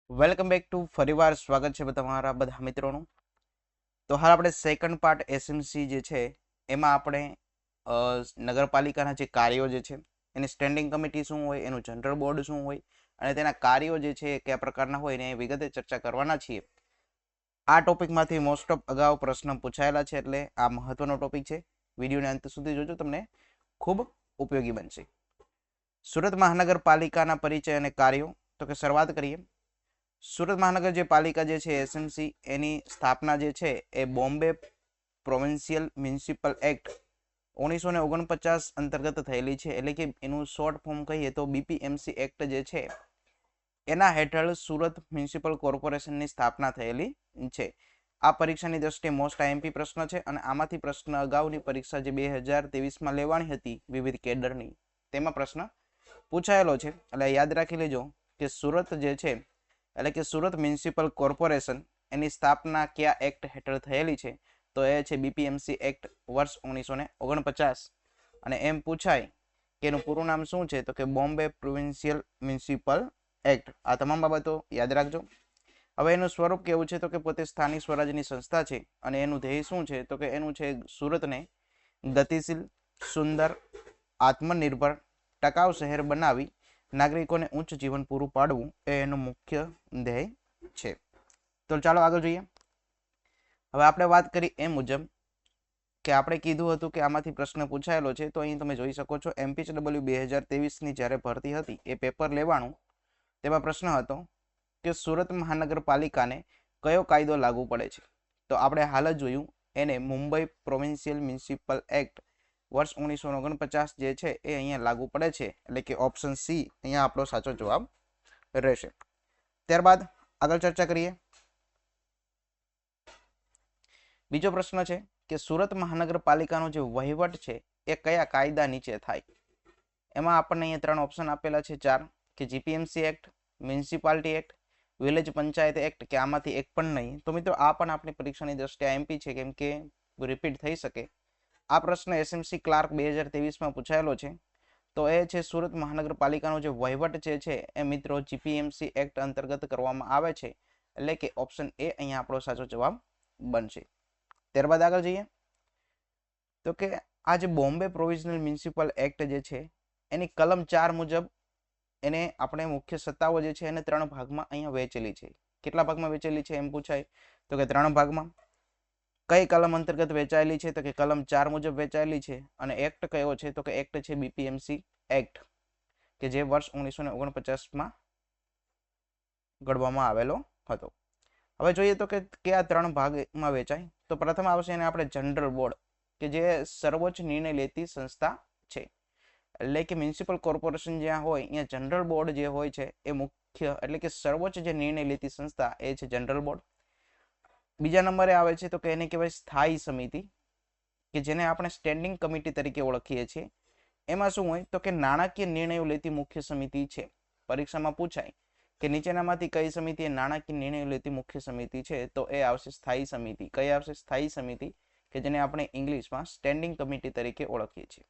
Welcome back to ફરીવાર સ્વાગત છે તમારા બધા મિત્રોનું. તો હાલ આપણે સેકન્ડ પાર્ટ એસએમસી જે છે એમાં આપણે નગરપાલિકાના જે કાર્યો જે છે એની સ્ટેન્ડિંગ કમિટી શું હોય, એનું જનરલ બોર્ડ શું હોય અને તેના કાર્યો જે છે એ કયા પ્રકારના હોય એને વિગતે ચર્ચા કરવાના છીએ. આ ટોપિકમાંથી મોસ્ટ ઓફ અગાઉ પ્રશ્ન પૂછાયેલા છે, એટલે આ મહત્વનો ટોપિક છે. વિડીયોને અંત સુધી જોજો, તમને ખૂબ ઉપયોગી બનશે. સુરત મહાનગરપાલિકાના પરિચય અને કાર્યો. તો કે શરૂઆત કરીએ. સુરત મહાનગર જે પાલિકા જે છે એસએમસી, એની સ્થાપના જે છે એ બોમ્બે પ્રોવિન્શિયલ મ્યુનિસિપલ એક્ટ 1949 અંતર્ગત થયેલી છે. એટલે કે એનું શોર્ટ ફોર્મ કહીએ તો બીપીએમસી એક્ટ જે છે એના હેઠળ સુરત મ્યુનિસિપલ કોર્પોરેશનની સ્થાપના થયેલી છે. આ પરીક્ષાની દ્રષ્ટિએ મોસ્ટ આઈએમપી પ્રશ્ન છે અને આમાંથી પ્રશ્ન અગાઉની પરીક્ષા જે 2023માં લેવાની હતી વિવિધ કેડરની, તેમાં પ્રશ્ન પૂછાયેલો છે. એટલે યાદ રાખી લેજો કે સુરત જે છે એટલે કે સુરત મ્યુનિસિપલ કોર્પોરેશન એની સ્થાપના કયા એક્ટ હેઠળ થયેલી છે, તો એ છે બીપીએમસી એક્ટ વર્ષ 1949. અને એમ પૂછાય કે એનું પૂરું નામ શું છે, તો કે બોમ્બે પ્રોવિન્શિયલ મ્યુનિસિપલ એક્ટ. આ તમામ બાબતો યાદ રાખજો. હવે એનું સ્વરૂપ કેવું છે, તો કે પોતે સ્થાનિક સ્વરાજ્યની સંસ્થા છે અને એનું ધ્યેય શું છે, તો કે એનું છે સુરતને ગતિશીલ, સુંદર, આત્મનિર્ભર, ટકાઉ શહેર બનાવી નાગરિકોને ઉચ્ચ જીવન પૂરું પાડવું એ એનું મુખ્ય ધ્યેય છે. તો ચાલો આગળ જોઈએ. હવે આપણે વાત કરી એ મુજબ કે આપણે કીધું હતું કે આમાંથી પ્રશ્ન પૂછાયેલો છે, તો અહીં તમે જોઈ શકો છો એમપીડબલ્યુ 2023ની જ્યારે ભરતી હતી એ પેપર લેવાનું, તેમાં પ્રશ્ન હતો કે સુરત મહાનગરપાલિકાને કયો કાયદો લાગુ પડે છે. તો આપણે હાલ જ જોયું એને મુંબઈ પ્રોવિન્શિયલ મ્યુનિસિપલ એક્ટ વર્ષ 1949 જે છે એ અહીંયા લાગુ પડે છે. એટલે કે ઓપ્શન સી અહીંયા આપણો સાચો જવાબ રહેશે. ત્યારબાદ આગળ ચર્ચા કરીએ. બીજો પ્રશ્ન છે કે સુરત મહાનગરપાલિકાનો જે વહીવટ છે એ કયા કાયદા નીચે થાય. એમાં આપણને અહીંયા 3 ઓપ્શન આપેલા છે, 4, કે GPMC act, municipality act, village panchayat act, કે આમાંથી એક પણ નહીં. તો મિત્રો આ પણ આપણી પરીક્ષાની દ્રષ્ટિએ એમપી છે, કેમ કે રિપીટ થઈ શકે. આ પ્રશ્ન એસએમસી ક્લાર્ક 2023માં પૂછાયેલો છે. તો એ છે સુરત મહાનગરપાલિકાનો જે વહીવટ છે એ મિત્રો જીપીએમસી એક્ટ અંતર્ગત કરવામાં આવે છે. એટલે કે ઓપ્શન એ અહીંયા આપણો સાચો જવાબ બનશે. ત્યારબાદ આગળ જઈએ તો કે આ જે બોમ્બે પ્રોવિઝનલ મ્યુનિસિપલ એક્ટ જે છે એની કલમ 4 મુજબ એને આપણે મુખ્ય સત્તાઓ જે છે એને 3 ભાગમાં અહીંયા વહેંચેલી છે. કેટલા ભાગમાં વહેંચેલી છે એમ પૂછાય તો કે 3 ભાગમાં. કઈ કલમ અંતર્ગત વહેંચાયેલી છે, તો કે કલમ 4 મુજબ વહેંચાયેલી છે. અને એક્ટ કયો છે, તો કે એક્ટ છે બીપીએમસી એક્ટ, કે જે વર્ષ 1949માં ઘડવામાં આવેલો હતો. હવે જોઈએ તો કે કયા 3 ભાગમાં વહેંચાય. તો પ્રથમ આવશે એને આપણે જનરલ બોર્ડ, કે જે સર્વોચ્ચ નિર્ણય લેતી સંસ્થા છે. એટલે કે મ્યુનિસિપલ કોર્પોરેશન જ્યાં હોય અહીંયા જનરલ બોર્ડ જે હોય છે એ મુખ્ય એટલે કે સર્વોચ્ચ જે નિર્ણય લેતી સંસ્થા એ છે જનરલ બોર્ડ. બીજા નંબરે આવે છે તો કે એને કહેવાય સ્થાયી સમિતિ, કે જેને આપણે સ્ટેન્ડિંગ કમિટી તરીકે ઓળખીએ છીએ. એમાં શું હોય તો કે નાણાકીય નિર્ણયો લેતી મુખ્ય સમિતિ છે. પરીક્ષામાં પૂછાય કે નીચેનામાંથી કઈ સમિતિ એ નાણાકીય નિર્ણયો લેતી મુખ્ય સમિતિ છે, તો એ આવશે સ્થાયી સમિતિ. કઈ આવશે? સ્થાયી સમિતિ, કે જેને આપણે ઇંગ્લિશમાં સ્ટેન્ડિંગ કમિટી તરીકે ઓળખીએ છીએ.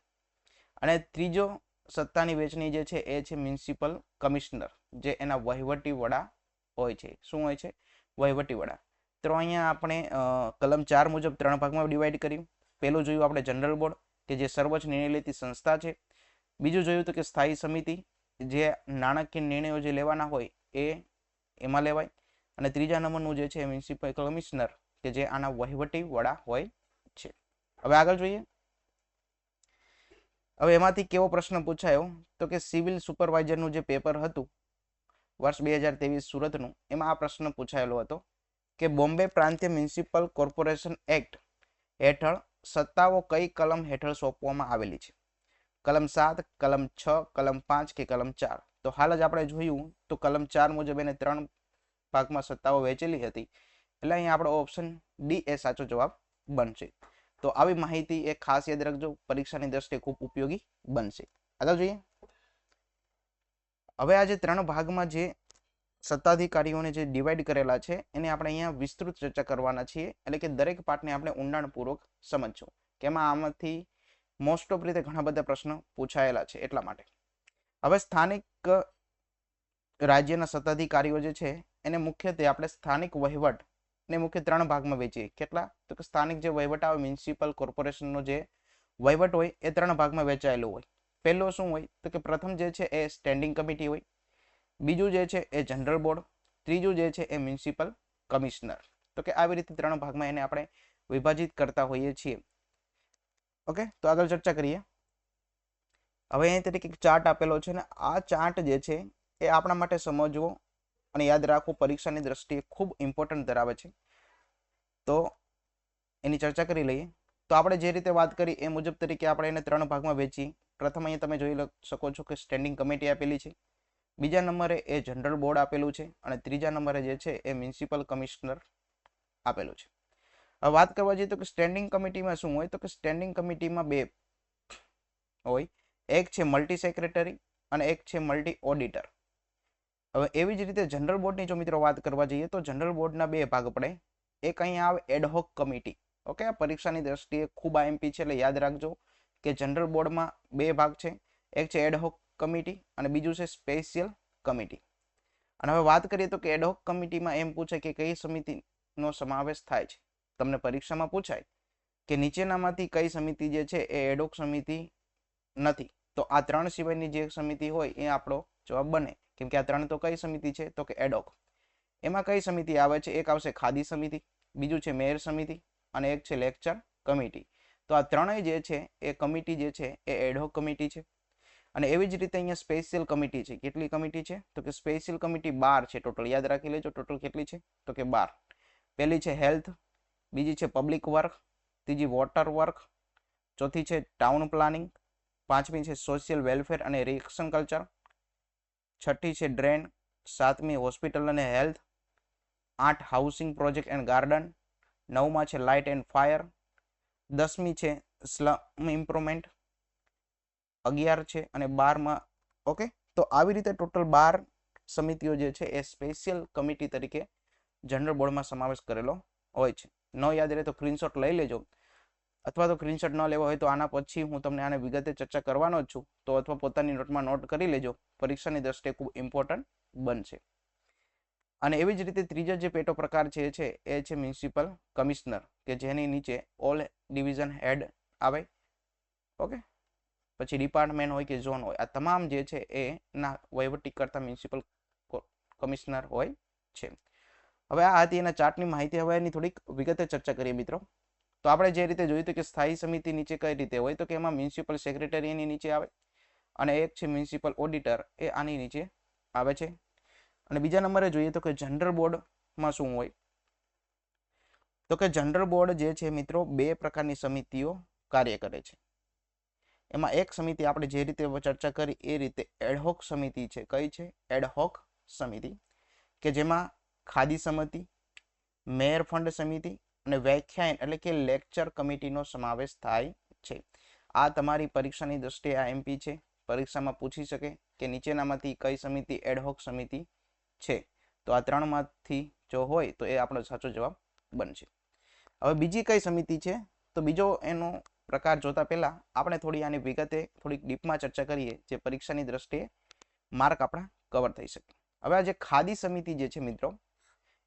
અને ત્રીજો સત્તાની વહેંચણી જે છે એ છે મ્યુનિસિપલ કમિશનર, જે એના વહીવટી વડા હોય છે. શું હોય છે? વહીવટી વડા. તો અહીંયા આપણે કલમ 4 મુજબ 3 ભાગમાં ડિવાઈડ કર્યું. પહેલું જોયું આપણે જનરલ બોર્ડ, કે જે સર્વોચ્ચ નિર્ણય લેતી સંસ્થા છે. બીજું જોયું તો કે સ્થાયી સમિતિ, જે નાણાકીય નિર્ણયો જે લેવાના હોય એ એમાં લેવાય. અને ત્રીજા નંબરનું જે છે મ્યુનિસિપલ કમિશનર, કે જે આના વહીવટી વડા હોય છે. હવે આગળ જોઈએ. હવે એમાંથી કેવો પ્રશ્ન પૂછાયો, તો કે સિવિલ સુપરવાઇઝરનું જે પેપર હતું વર્ષ 2023 સુરતનું, એમાં આ પ્રશ્ન પૂછાયેલો હતો કે બોમ્બે પ્રાંતીય મ્યુનિસિપલ કોર્પોરેશન એક્ટ હેઠળ સત્તાઓ કઈ કલમ હેઠળ સોંપવામાં આવેલી છે. કલમ 7, કલમ 6, કલમ 5 કે કલમ 4. તો હાલ જ આપણે જોયું તો કલમ 4 મુજબ એને 3 ભાગમાં સત્તાઓ વહેંચેલી હતી. એટલે અહીંયા આપણો ઓપ્શન ડી એ સાચો જવાબ બનશે. તો આવી માહિતી એ ખાસ યાદ રાખજો, પરીક્ષાની દ્રષ્ટિએ ખૂબ ઉપયોગી બનશે. આગળ જોઈએ. હવે આ જે 3 ભાગમાં જે સત્તાધિકારીઓને જે ડિવાઈડ કરેલા છે એને આપણે અહીંયા વિસ્તૃત ચર્ચા કરવાના છીએ. એટલે કે દરેક પાઠને આપણે ઊંડાણપૂર્વક સમજશું, કે એમાં આમાંથી મોસ્ટ ઓફ રીતે ઘણા બધા પ્રશ્નો પૂછાયેલા છે એટલા માટે. હવે સ્થાનિક રાજ્યના સત્તાધિકારીઓ જે છે એને મુખ્યત્વે આપણે સ્થાનિક વહીવટ ને મુખ્ય 3 ભાગમાં વહેંચીએ. કેટલા? તો કે સ્થાનિક જે વહીવટ આવે મ્યુનિસિપલ કોર્પોરેશનનો જે વહીવટ હોય એ 3 ભાગમાં વહેંચાયેલો હોય. પહેલો શું હોય? તો કે પ્રથમ જે છે એ સ્ટેન્ડિંગ કમિટી હોય, બીજું જે છે એ જનરલ બોર્ડ, ત્રીજું જે છે એ મ્યુનિસિપલ કમિશનર. તો કે આવી રીતે 3 ભાગમાં એને આપણે વિભાજિત કરતા હોઈએ છીએ. ઓકે, તો આગળ ચર્ચા કરીએ. હવે અહીં તરીકે એક ચાર્ટ આપેલો છે ને આ ચાર્ટ જે છે એ આપણા માટે સમજવો અને યાદ રાખવું પરીક્ષાની દ્રષ્ટિએ ખૂબ ઇમ્પોર્ટન્ટ ધરાવે છે. તો એની ચર્ચા કરી લઈએ. તો આપણે જે રીતે વાત કરી એ મુજબ તરીકે આપણે એને 3 ભાગમાં વહેંચીએ. પ્રથમ અહીંયા તમે જોઈ શકો છો કે સ્ટેન્ડિંગ કમિટી આપેલી છે, બીજા નંબરે એ જનરલ બોર્ડ આપેલું છે અને ત્રીજા નંબરે જે છે એ મ્યુનિસિપલ કમિશનર આપેલું છે. હવે વાત કરવા જઈએ તો કે સ્ટેન્ડિંગ કમિટીમાં શું હોય? તો કે સ્ટેન્ડિંગ કમિટીમાં 2 હોય, એક છે મલ્ટી સેક્રેટરી અને એક છે મલ્ટી ઓડિટર. હવે એવી જ રીતે જનરલ બોર્ડની જો મિત્રો વાત કરવા જઈએ તો જનરલ બોર્ડના 2 ભાગ પડે. એક અહીંયા આવે એડહોક કમિટી. ઓકે, આ પરીક્ષાની દ્રષ્ટિએ ખૂબ આઈએમપી છે એટલે યાદ રાખજો કે જનરલ બોર્ડમાં 2 ભાગ છે, એક છે એડહોક કમિટી અને બીજું છે સ્પેશિયલ કમિટી. અને હવે વાત કરીએ તો કે એડહોક કમિટીમાં એમ પૂછે કે કઈ સમિતિનો સમાવેશ થાય છે. તમને પરીક્ષામાં પૂછાય કે નીચેનામાંથી કઈ સમિતિ જે છે એ એડહોક સમિતિ નથી, તો આ 3 સિવાયની જે સમિતિ હોય એ આપણો જવાબ બને. કેમ કે આ 3 તો કઈ સમિતિ છે? તો કે એડહોક. એમાં કઈ સમિતિ આવે છે? એક આવશે ખાદી સમિતિ, બીજું છે મેયર સમિતિ અને એક છે લેક્ચર કમિટી. તો આ ત્રણેય જે છે એ કમિટી જે છે એ એડહોક કમિટી છે. અને એવી જ રીતે અહીંયા સ્પેશિયલ કમિટી છે. કેટલી કમિટી છે? તો કે સ્પેશિયલ કમિટી 12 છે ટોટલ. યાદ રાખી લેજો ટોટલ કેટલી છે? તો કે 12. પહેલી છે હેલ્થ, બીજી છે પબ્લિક વર્ક, ત્રીજી વોટર વર્ક, ચોથી છે ટાઉન પ્લાનિંગ, પાંચમી છે સોશિયલ વેલફેર અને રિએક્શન કલ્ચર, છઠ્ઠી છે ડ્રેન, સાતમી હોસ્પિટલ અને health, 8 housing project and garden, 9માં છે લાઇટ એન્ડ ફાયર, 10મી છે સ્લમ ઇમ્પ્રુવમેન્ટ, 11 છે અને 12માં. ઓકે, તો આવી રીતે ટોટલ 12 સમિતિઓ જે છે એ સ્પેશિયલ કમિટી તરીકે જનરલ બોર્ડમાં સમાવેશ કરેલો હોય છે. ન યાદ રહે તો સ્ક્રીનશોટ લઈ લેજો, અથવા તો સ્ક્રીનશોટ ન લેવો હોય તો આના પછી હું તમને આને વિગતે ચર્ચા કરવાનો જ છું, તો અથવા પોતાની નોટમાં નોટ કરી લેજો. પરીક્ષાની દ્રષ્ટિએ ખૂબ ઇમ્પોર્ટન્ટ બનશે. અને એવી જ રીતે ત્રીજો જે પેટો પ્રકાર છે એ છે મ્યુનિસિપલ કમિશનર, કે જેની નીચે ઓલ ડિવિઝન હેડ આવે. ઓકે, પછી ડિપાર્ટમેન્ટ હોય કે ઝોન હોય, આ તમામ જે છે એના વહીવટી કરતા મ્યુનિસિપલ કમિશનર હોય છે. હવે આ હતી એના ચાર્ટની માહિતી. હવે એની થોડીક વિગતે ચર્ચા કરીએ મિત્રો. તો આપણે જે રીતે જોયું કે સ્થાયી સમિતિ નીચે કઈ રીતે હોય, તો કે એમાં મ્યુનિસિપલ સેક્રેટરી એની નીચે આવે અને એક છે મ્યુનિસિપલ ઓડિટર એ આની નીચે આવે છે. અને બીજા નંબરે જોઈએ તો કે જનરલ બોર્ડમાં શું હોય, તો કે જનરલ બોર્ડ જે છે મિત્રો 2 પ્રકારની સમિતિઓ કાર્ય કરે છે. એમાં એક સમિતિ આપણે જે રીતે ચર્ચા કરી એ રીતે એડહોક સમિતિ છે. કઈ છે? એડહોક સમિતિ, કે જેમાં ખાદી સમિતિ, મેયર ફંડ સમિતિ અને વ્યાખ્યાન એટલે કે લેક્ચર કમિટીનો સમાવેશ થાય છે. આ તમારી પરીક્ષાની દ્રષ્ટિએ આ એમપી છે. પરીક્ષામાં પૂછી શકે કે નીચેનામાંથી કઈ સમિતિ એડહોક સમિતિ છે. તો આ 3માંથી જો હોય તો એ આપણો સાચો જવાબ બનશે. હવે બીજી કઈ સમિતિ છે, તો બીજો એનો પ્રકાર જોતા પહેલા આપણે થોડી આની વિગતે થોડીક ડીપમાં ચર્ચા કરીએ, જે પરીક્ષાની દ્રષ્ટિએ માર્ક આપણા કવર થઈ શકે. હવે આ જે ખાદી સમિતિ જે છે મિત્રો,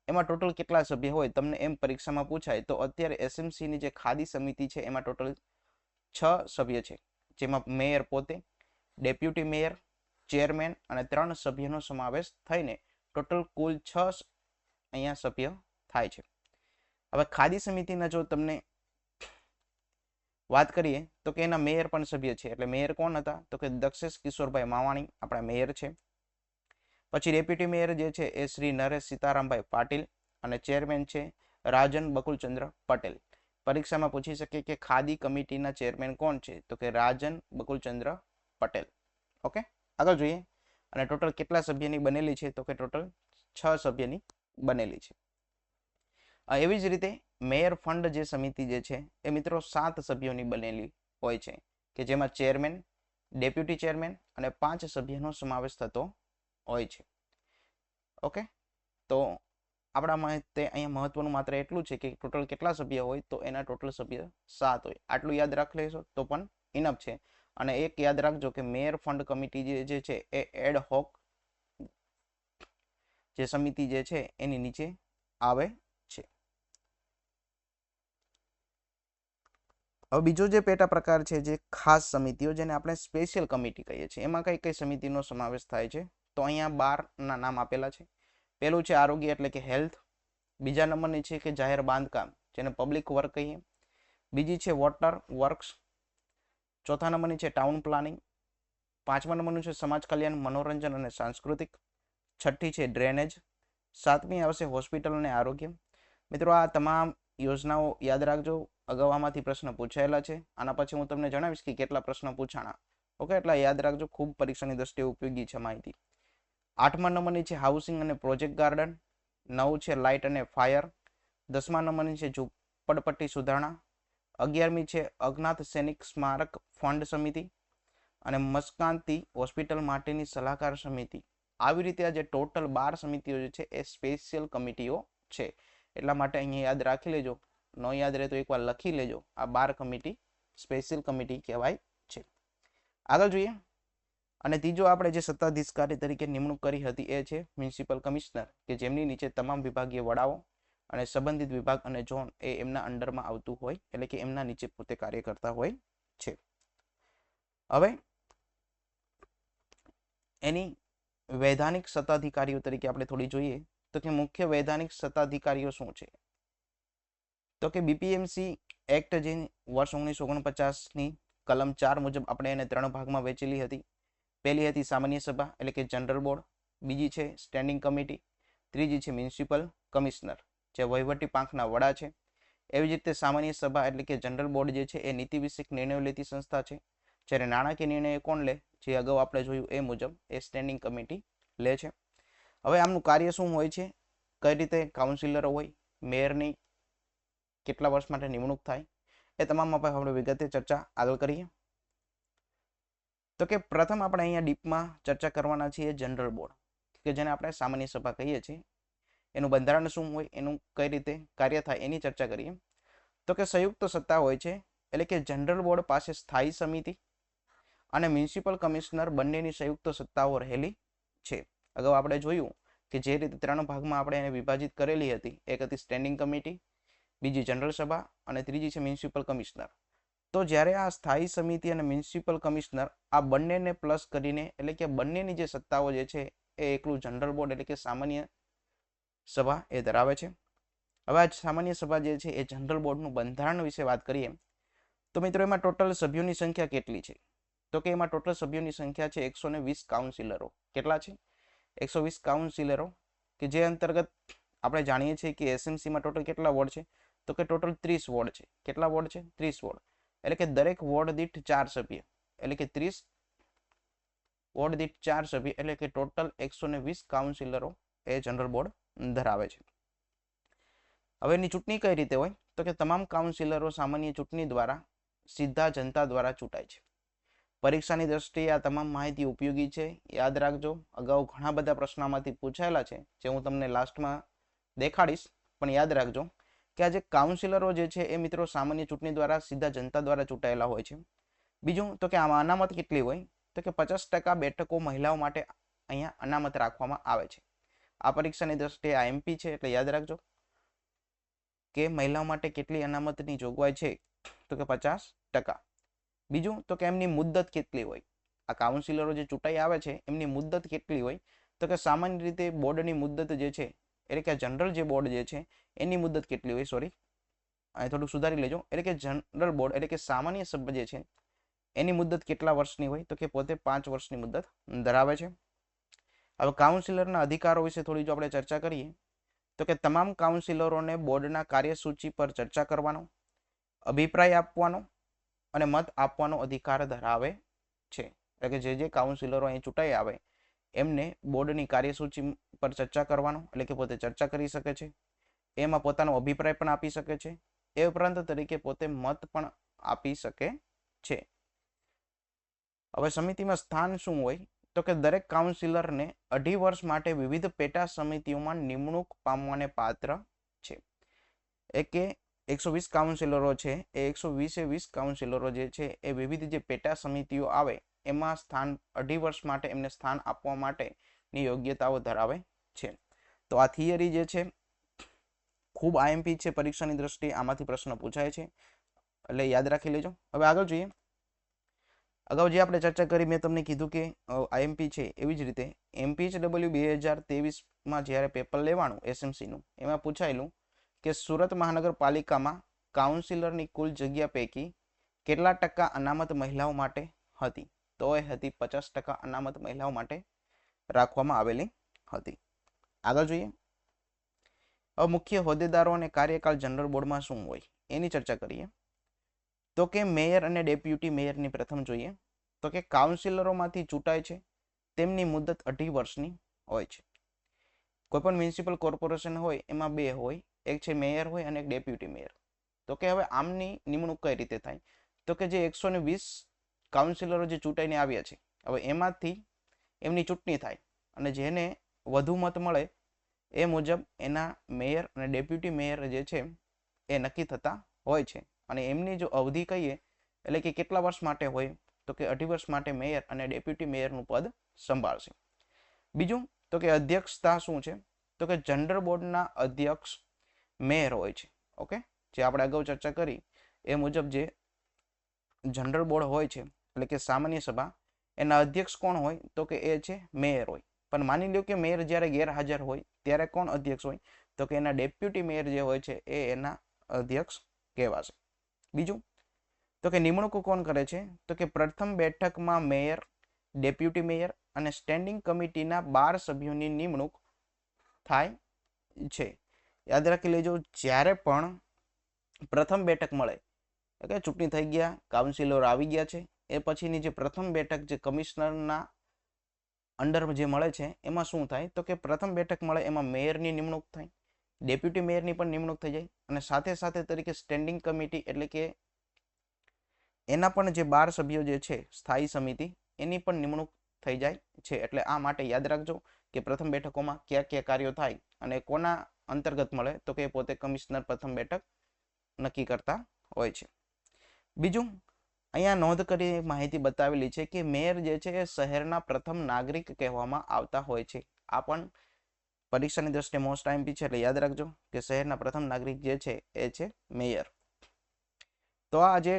એમાં ટોટલ કેટલા સભ્ય હોય તમને એમ પરીક્ષામાં પૂછાય તો અત્યારે એસએમસીની જે ખાદી સમિતિ છે એમાં ટોટલ 6 સભ્ય છે, જેમાં મેયર પોતે, ડેપ્યુટી મેયર, ચેરમેન અને 3 સભ્યનો સમાવેશ થઈને ટોટલ કુલ 6 અહીંયા સભ્ય થાય છે. હવે ખાદી સમિતિના જો તમને વાત કરીએ તો કે એના મેયર પણ સભ્ય છે. એટલે મેયર કોણ હતા? તો કે દક્ષેશ કિશોરભાઈ માવાણી આપણા મેયર છે. પછી ડેપ્યુટી મેયર જે છે એ શ્રી નરેશ સીતારામભાઈ પાટીલ અને ચેરમેન છે રાજન બકુલચંદ્ર પટેલ. પરીક્ષામાં પૂછી શકે કે ખાદી કમિટીના ચેરમેન કોણ છે? તો કે રાજન બકુલચંદ્ર પટેલ. ઓકે, આગળ જોઈએ. અને ટોટલ કેટલા સભ્યની બનેલી છે? તો કે ટોટલ 6 સભ્યની બનેલી છે. એવી જ રીતે મેયર ફંડ જે સમિતિ જે છે એ મિત્રો 7 સભ્યોની બનેલી હોય છે, કે જેમાં ચેરમેન, ડેપ્યુટી ચેરમેન અને 5 સભ્યનો સમાવેશ થતો હોય છે. ઓકે, તો આપણા માટે અહીંયા મહત્વનું માત્ર એટલું છે કે ટોટલ કેટલા સભ્ય હોય, તો એના ટોટલ સભ્ય 7 હોય. આટલું યાદ રાખી લેશો તો પણ ઇનફ છે. અને એક યાદ રાખજો કે મેયર ફંડ કમિટી જે છે એ એડ હોક જે સમિતિ જે છે એની નીચે આવે છે. હવે બીજો જે પેટા પ્રકાર છે જે ખાસ સમિતિઓ, જેને આપણે સ્પેશિયલ કમિટી કહીએ છીએ, એમાં કઈ કઈ સમિતિનો સમાવેશ થાય છે તો અહીંયા 12ના નામ આપેલા છે. પહેલું છે આરોગ્ય એટલે કે હેલ્થ. બીજા નંબરની છે કે જાહેર બાંધકામ, જેને પબ્લિક વર્ક કહીએ. બીજી છે વોટર વર્ક્સ. ચોથા નંબરની છે ટાઉન પ્લાનિંગ. પાંચમા નંબરનું છે સમાજ કલ્યાણ, મનોરંજન અને સાંસ્કૃતિક. છઠ્ઠી છે ડ્રેનેજ. સાતમી આવશે હોસ્પિટલ અને આરોગ્ય. મિત્રો આ તમામ યોજનાઓ યાદ રાખજો, અગાઉ આમાંથી પ્રશ્ન પૂછાયેલા છે. આના પછી હું તમને જણાવીશ કે કેટલા પ્રશ્ન પૂછાણા. ઓકે, એટલે યાદ રાખજો, ખૂબ પરીક્ષાની દ્રષ્ટિએ ઉપયોગી છે માહિતી. આઠમા નંબરની છે હાઉસિંગ અને પ્રોજેક્ટ ગાર્ડન. 9 છે લાઇટ અને ફાયર. 10મા નંબરની છે ઝૂંપડપટ્ટી સુધારણા. 11મી છે અજ્ઞાત સૈનિક સ્મારક ફંડ સમિતિ અને મસ્કાંતી હોસ્પિટલ માટેની સલાહકાર સમિતિ. આવી રીતે આ જે ટોટલ 12 સમિતિઓ જે છે એ સ્પેશિયલ કમિટીઓ છે. એટલા માટે અહીંયા યાદ રાખી લેજો, ન યાદ રહે તો એકવાર લખી લેજો. આ 12 કમિટી સ્પેશિયલ કમિટી કહેવાય છે. આગળ જોઈએ. અને ત્રીજો આપણે જે સત્તાધિકારી તરીકે નિમણૂક કરી હતી એ છે મ્યુનિસિપલ કમિશનર, કે જેમની નીચે તમામ વિભાગીય વડાઓ અને સંબંધિત વિભાગ અને ઝોન એ એમના અંડરમાં આવતું હોય, એટલે કે એમના નીચે પોતે કાર્ય કરતા હોય છે. હવે એની વૈધાનિક સત્તાધિકારીઓ તરીકે આપણે થોડી જોઈએ તો કે મુખ્ય વૈધાનિક સત્તાધિકારીઓ શું છે તો કે બીપીએમસી એક્ટ જે વર્ષ 1949ની કલમ 4 મુજબ આપણે એને 3 ભાગમાં વહેંચેલી હતી. પહેલી હતી સામાન્ય સભા એટલે કે જનરલ બોર્ડ. બીજી છે સ્ટેન્ડિંગ કમિટી. ત્રીજી છે મ્યુનિસિપલ કમિશનર, જે વહીવટી પાંખના વડા છે. એવી જ રીતે સામાન્ય સભા એટલે કે જનરલ બોર્ડ જે છે એ નીતિ વિષયક નિર્ણયો લેતી સંસ્થા છે. જ્યારે નાણાકીય નિર્ણય કોણ લે, જે અગાઉ આપણે જોયું એ મુજબ એ સ્ટેન્ડિંગ કમિટી લે છે. હવે આમનું કાર્ય શું હોય છે, કઈ રીતે કાઉન્સિલરો હોય, મેયરની કેટલા વર્ષ માટે નિમણૂક થાય, એ તમામ આપણે વિગતે ચર્ચા આગળ કરીએ. તો કે પ્રથમ આપણે અહીંયા ડીપમાં ચર્ચા કરવાના છીએ જનરલ બોર્ડ, કે જેને આપણે સામાન્ય સભા કહીએ છીએ. એનું બંધારણ શું હોય, એનું કઈ રીતે કાર્ય થાય એની ચર્ચા કરીએ. તો કે સંયુક્ત સત્તા હોય છે, એટલે કે જનરલ બોર્ડ પાસે સ્થાયી સમિતિ અને મ્યુનિસિપલ કમિશનર બંનેની સંયુક્ત સત્તાઓ રહેલી છે. અગાઉ આપણે જોયું કે જે રીતે 3 ભાગમાં આપણે એને વિભાજિત કરેલી હતી. એક હતી સ્ટેન્ડિંગ કમિટી, બીજી જનરલ સભા અને ત્રીજી છે મ્યુનિસિપલ કમિશનર. તો જ્યારે આ સ્થાયી સમિતિ અને મ્યુનિસિપલ કમિશનર આ બંનેને પ્લસ કરીને, એટલે કે બંનેની જે સત્તાઓ જે છે એ એકલું જનરલ બોર્ડ એટલે કે સામાન્ય સભા એ ધરાવે છે. હવે આ સામાન્ય સભા જે છે એ જનરલ બોર્ડનું બંધારણ વિશે વાત કરીએ તો મિત્રો એમાં ટોટલ સભ્યોની સંખ્યા કેટલી છે તો કે એમાં ટોટલ સભ્યોની સંખ્યા છે 120 કાઉન્સિલરો. કેટલા છે? 120 કાઉન્સિલરો, કે જે અંતર્ગત આપણે જાણીએ છીએ કે એસએમસીમાં ટોટલ કેટલા વોર્ડ છે તો કે ટોટલ 30 વોર્ડ છે. કેટલા વોર્ડ છે? 30 વોર્ડ. એટલે કે દરેક વોર્ડ દીઠ 4 સભ્ય, એટલે કે 30 વોર્ડ દીઠ 4 સભ્ય, એટલે કે ટોટલ 120 કાઉન્સિલરો એ જનરલ બોર્ડ ધરાવે છે. હવે એની ચૂંટણી કઈ રીતે હોય તો કે તમામ કાઉન્સિલરો સામાન્ય ચૂંટણી દ્વારા સીધા જનતા દ્વારા ચૂંટાય છે. પરીક્ષાની દ્રષ્ટિએ આ તમામ માહિતી ઉપયોગી છે, યાદ રાખજો. અગાઉ ઘણા બધા પ્રશ્નોમાંથી પૂછાયેલા છે, જે હું તમને લાસ્ટમાં દેખાડીશ, પણ યાદ રાખજો કે આ જે કાઉન્સિલરો જે છે એ મિત્રો સામાન્ય ચૂંટણી દ્વારા સીધા જનતા દ્વારા ચૂંટાયેલા હોય છે. બીજું તો કે આમાં અનામત કેટલી હોય તો કે 50% બેઠકો મહિલાઓ માટે અહીંયા અનામત રાખવામાં આવે છે. આ પરીક્ષાની દ્રષ્ટિએ આ એમપી છે, એટલે યાદ રાખજો કે મહિલાઓ માટે કેટલી અનામતની જોગવાઈ છે તો કે 50%. બીજું તો કે એમની મુદ્દત કેટલી હોય, આ કાઉન્સિલરો જે ચૂંટાઈ આવે છે એમની મુદ્દત કેટલી હોય તો કે સામાન્ય રીતે બોર્ડની મુદ્દત જે છે, એટલે કે જનરલ જે બોર્ડ જે છે એની મુદ્દત કેટલી હોય, સોરી અહીં થોડું સુધારી લેજો, એટલે કે જનરલ બોર્ડ એટલે કે સામાન્ય સભ્ય જે છે એની મુદ્દત કેટલા વર્ષની હોય તો કે પોતે 5 વર્ષની મુદ્દત ધરાવે છે. હવે કાઉન્સિલરના અધિકારો વિશે થોડી જો આપણે ચર્ચા કરીએ તો કે તમામ કાઉન્સિલરોને બોર્ડના કાર્યસૂચિ પર ચર્ચા કરવાનો, અભિપ્રાય આપવાનો અને મત આપવાનો અધિકાર ધરાવે છે. એટલે કે જે કાઉન્સિલરો અહીં ચૂંટાઈ આવે એમને બોર્ડની કાર્યસૂચિ પર ચર્ચા કરવાનો, એટલે કે પોતે ચર્ચા કરી શકે છે, એમાં પોતાનો અભિપ્રાય પણ આપી શકે છે, એ ઉપરાંત તરીકે પોતે મત પણ આપી શકે છે. હવે સમિતિમાં સ્થાન શું હોય તો કે દરેક કાઉન્સિલરને 2.5 વર્ષ માટે વિવિધ પેટા સમિતિઓમાં નિમણૂક પામવાને પાત્ર છે. એ કે 120 કાઉન્સિલરો છે એ 120 કાઉન્સિલરો જે છે એ વિવિધ જે પેટા સમિતિઓ આવે એમાં સ્થાન 2.5 વર્ષ માટે એમને સ્થાન આપવા માટેની યોગ્યતાઓ ધરાવે છે. તો આ થિયરી જે છે ખૂબ આઈએમપી છે પરીક્ષાની દ્રષ્ટિએ, આમાંથી પ્રશ્ન પૂછાય છે એટલે યાદ રાખી લેજો. હવે આગળ જોઈએ. અગાઉ જે આપણે ચર્ચા કરી મેં તમને કીધું કે આઈએમપી છે, એવી જ રીતે MPHW 2023માં જ્યારે પેપર લેવાનું એસએમસીનું, એમાં પૂછાયેલું કે સુરત મહાનગરપાલિકામાં કાઉન્સિલરની કુલ જગ્યા પૈકી કેટલા ટકા અનામત મહિલાઓ માટે હતી? તો એ હતી 50% અનામત મહિલાઓ માટે રાખવામાં આવેલી હતી. આગળ જોઈએ. હવે મુખ્ય હોદ્દેદારો અને કાર્યકાળ જનરલ બોર્ડમાં શું હોય એની ચર્ચા કરીએ. તો કે મેયર અને ડેપ્યુટી મેયરની પ્રથમ જોઈએ તો કે કાઉન્સિલરોમાંથી ચૂંટાય છે, તેમની મુદત 2.5 વર્ષની હોય છે. કોઈપણ મ્યુનિસિપલ કોર્પોરેશન હોય એમાં બે હોય, એક છે મેયર હોય અને એક ડેપ્યુટી મેયર. તો કે હવે આમની નિમણૂક કઈ રીતે થાય? તો કે જે 120 કાઉન્સિલરો જે ચૂંટાઈને આવ્યા છે, હવે એમાંથી એમની ચૂંટણી થાય અને જેને વધુ મત મળે એ મુજબ એના મેયર અને ડેપ્યુટી મેયર જે છે એ નક્કી થતા હોય છે. અને એમની જો અવધિ કહીએ એટલે કે કેટલા વર્ષ માટે હોય તો કે 2.5 વર્ષ માટે મેયર અને ડેપ્યુટી મેયરનું પદ સંભાળશે. બીજું તો કે અધ્યક્ષતા શું છે? તો કે જનરલ બોર્ડના અધ્યક્ષ મેયર હોય છે. ઓકે, જે આપણે અગાઉ ચર્ચા કરી એ મુજબ જે જનરલ બોર્ડ હોય છે એટલે કે સામાન્ય સભા, એના અધ્યક્ષ કોણ હોય તો કે એ છે મેયર હોય. પણ માની લો કે મેયર જ્યારે ગેરહાજર હોય ત્યારે કોણ અધ્યક્ષ હોય તો કે એના ડેપ્યુટી મેયર જે હોય છે એ એના અધ્યક્ષ કહેવાશે. બીજું તો કે નિમણૂક કોણ કરે છે? તો કે પ્રથમ બેઠકમાં મેયર, ડેપ્યુટી મેયર અને સ્ટેન્ડિંગ કમિટીના 12 સભ્યોની નિમણૂક થાય છે. યાદ રાખી લેજો, જ્યારે પણ પ્રથમ બેઠક મળે, ઓકે, ચૂંટણી થઈ ગયા, કાઉન્સિલર આવી ગયા છે, એ પછીની જે પ્રથમ બેઠક જે કમિશનરના અંડર જે મળે છે એમાં શું થાય તો કે પ્રથમ બેઠક મળે એમાં મેયરની નિમણૂક થાય, ડેપ્યુટી મેયરની પણ નિમણૂક થઈ જાય અને સાથે સાથે તરીકે સ્ટેન્ડિંગ કમિટી એટલે કે એના પણ જે 12 સભ્યો જે છે સ્થાયી સમિતિ એની પણ નિમણૂક થઈ જાય છે. એટલે આ માટે યાદ રાખજો કે પ્રથમ બેઠકોમાં કયા કયા કાર્યો થાય અને કોના અંતર્ગત મળે તો કે પોતે કમિશનર પ્રથમ બેઠક નક્કી કરતા હોય છે. બીજું અહીંયા નોંધ કરી માહિતી બતાવેલી છે કે મેયર જે છે એ શહેરના પ્રથમ નાગરિક કહેવામાં આવતા હોય છે. આ પણ પરીક્ષાની દ્રષ્ટિએ મોસ્ટ આઈએમપી છે એટલે યાદ રાખજો કે શહેરના પ્રથમ નાગરિક જે છે એ છે મેયર. તો આ જે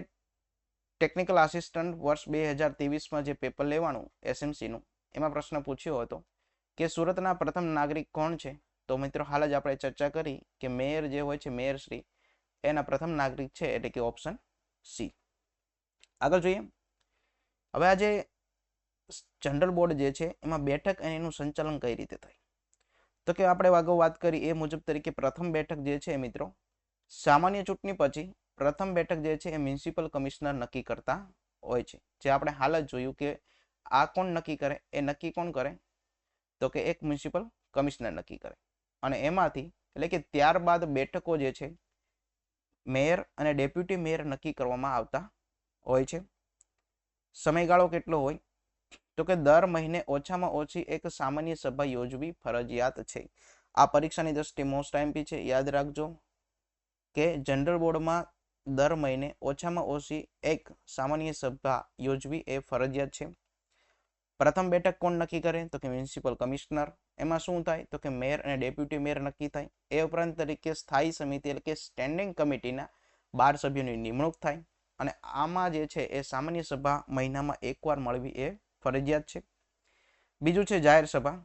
ટેકનિકલ આસિસ્ટન્ટ વર્ષ 2023માં જે પેપર લેવાનું એસએમસીનું, એમાં પ્રશ્ન પૂછ્યો હતો કે સુરતના પ્રથમ નાગરિક કોણ છે? તો મિત્રો હાલ જ આપણે ચર્ચા કરી કે મેયર જે હોય છે મેયર શ્રી એના પ્રથમ નાગરિક છે એટલે કે ઓપ્શન સી. આગળ જોઈએ. હવે આ જે જનરલ બોર્ડ જે છે એમાં બેઠક અને એનું સંચાલન કઈ રીતે થાય? તો કે આપણે અગાઉ વાત કરી એ મુજબ તરીકે પ્રથમ બેઠક જે છે મિત્રો, સામાન્ય ચૂંટણી પછી પ્રથમ બેઠક જે છે એ મ્યુનિસિપલ કમિશનર નક્કી કરતા હોય છે. જે આપણે હાલ જ જોયું કે આ કોણ નક્કી કરે? એ નક્કી કોણ કરે તો કે એક મ્યુનિસિપલ કમિશનર નક્કી કરે. અને એમાંથી એટલે કે ત્યારબાદ બેઠકો જે છે મેયર અને ડેપ્યુટી મેયર નક્કી કરવામાં આવતા હોય છે. સમયગાળો કેટલો હોય તો કે દર મહિને ઓછામાં ઓછી એક સામાન્ય સભા યોજવી ફરજિયાત છે. આ પરીક્ષાની દ્રષ્ટિએ મોસ્ટ આઈએમપી છે, યાદ રાખજો કે જનરલ બોર્ડમાં દર મહિને ઓછામાં ઓછી એક સામાન્ય સભા યોજવી એ ફરજિયાત છે. પ્રથમ બેઠક કોણ નક્કી કરે તો કે મ્યુનિસિપલ કમિશનર. એમાં શું થાય તો કે મેયર અને ડેપ્યુટી મેયર નક્કી થાય. એ ઉપરાંત તરીકે સ્થાયી સમિતિ એટલે કે સ્ટેન્ડિંગ કમિટીના 12 સભ્યોની નિમણૂક થાય અને આમાં જે છે એ સામાન્ય સભા મહિનામાં એકવાર મળવી એ ફરજિયાત છે. બીજું છે જાહેર સભા.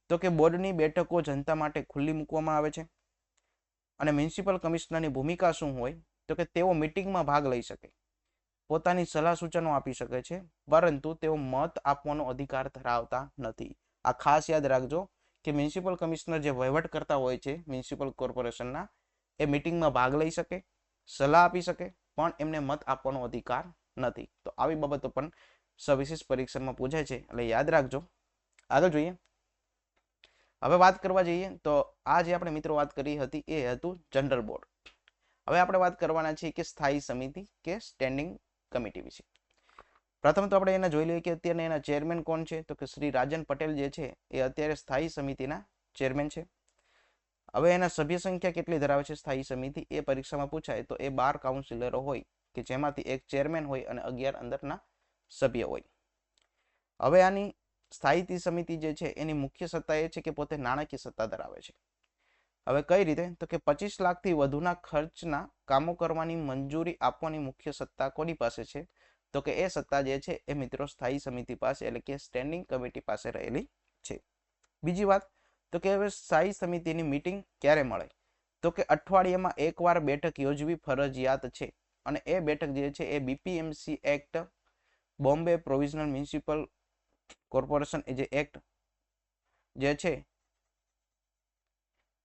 તો કે બોર્ડની બેઠકો જનતા માટે ખુલ્લી મૂકવામાં આવે છે અને મ્યુનિસિપલ કમિશનરની ભૂમિકા શું હોય તો કે તેઓ મિટિંગમાં ભાગ લઈ શકે, પોતાની સલાહ સૂચનો આપી શકે છે, પરંતુ તેઓ મત આપવાનો અધિકાર ધરાવતા નથી. આ ખાસ યાદ રાખજો કે મ્યુનિસિપલ કમિશનર જે વહીવટ કરતા હોય છે મ્યુનિસિપલ કોર્પોરેશનના, એ મિટિંગમાં ભાગ લઈ શકે, સલાહ આપી શકે, પણ એમને મત આપવાનો અધિકાર નથી. તો આવી બાબતો પણ સવિશેષ પરીક્ષામાં પૂછાય છે એટલે યાદ રાખજો. આગળ જોઈએ. હવે વાત કરવા જઈએ તો આ જે આપણે મિત્રો વાત કરી હતી એ હતું જનરલ બોર્ડ. હવે આપણે વાત કરવાના છીએ કે સ્થાયી સમિતિ કે સ્ટેન્ડિંગ કમિટી વિશે. પ્રથમ તો આપણે એને જોઈ લઈએ કે અત્યારે એના ચેરમેન કોણ છે તો કે શ્રી રાજન પટેલ જે છે એ અત્યારે સ્થાયી સમિતિના ચેરમેન છે. હવે એના સભ્ય સંખ્યા કેટલી ધરાવે છે સ્થાયી સમિતિ એ પરીક્ષામાં પૂછાય તો એ 12 કાઉન્સિલરો હોય કે જેમાંથી એક ચેરમેન હોય અને 11 અંદરના સભ્ય હોય. હવે આની સ્થાયી સમિતિ જે છે એની મુખ્ય સત્તા એ છે કે પોતે નાણાકીય સત્તા ધરાવે છે. હવે કઈ રીતે? તો કે 25 લાખથી વધુના ખર્ચના કામો કરવાની મંજૂરી આપવાની મુખ્ય સત્તા કોની પાસે છે? તો કે એ સત્તા જે છે એ મિત્રો સ્થાયી સમિતિ પાસે એટલે કે સ્ટેન્ડિંગ કમિટી પાસે રહેલી છે. બીજી વાત તો કે હવે સ્થાયી સમિતિની મીટિંગ ક્યારે મળે? તો કે અઠવાડિયામાં એકવાર બેઠક યોજવી ફરજિયાત છે અને એ બેઠક જે છે એ BPMC act, Bombay provisional municipal corporation જે એક્ટ જે છે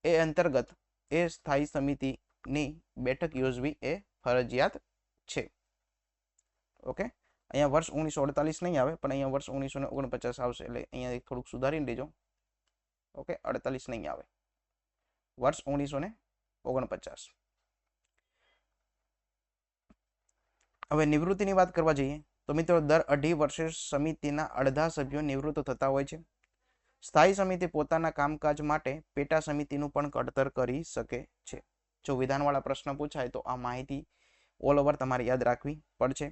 એ અંતર્ગત એ સ્થાયી સમિતિની બેઠક યોજવી એ ફરજિયાત છે. ઓકે, અહીંયા વર્ષ 1948 નહીં આવે પણ અહીંયા વર્ષ 1949 આવશે એટલે અહીંયા થોડુંક સુધારીને લેજો. ઓકે, 48 નહીં આવે, વર્ષ 1949. હવે નિવૃત્તિની વાત કરવા જઈએ તો મિત્રો દર 2.5 વર્ષે સમિતિના અડધા સભ્યો નિવૃત્ત થતા હોય છે. સ્થાયી સમિતિ પોતાના કામકાજ માટે પેટા સમિતિનું પણ ઘડતર કરી શકે છે. જો વિધાનવાળા પ્રશ્ન પૂછાય તો આ માહિતી ઓલ ઓવર તમારે યાદ રાખવી પડશે.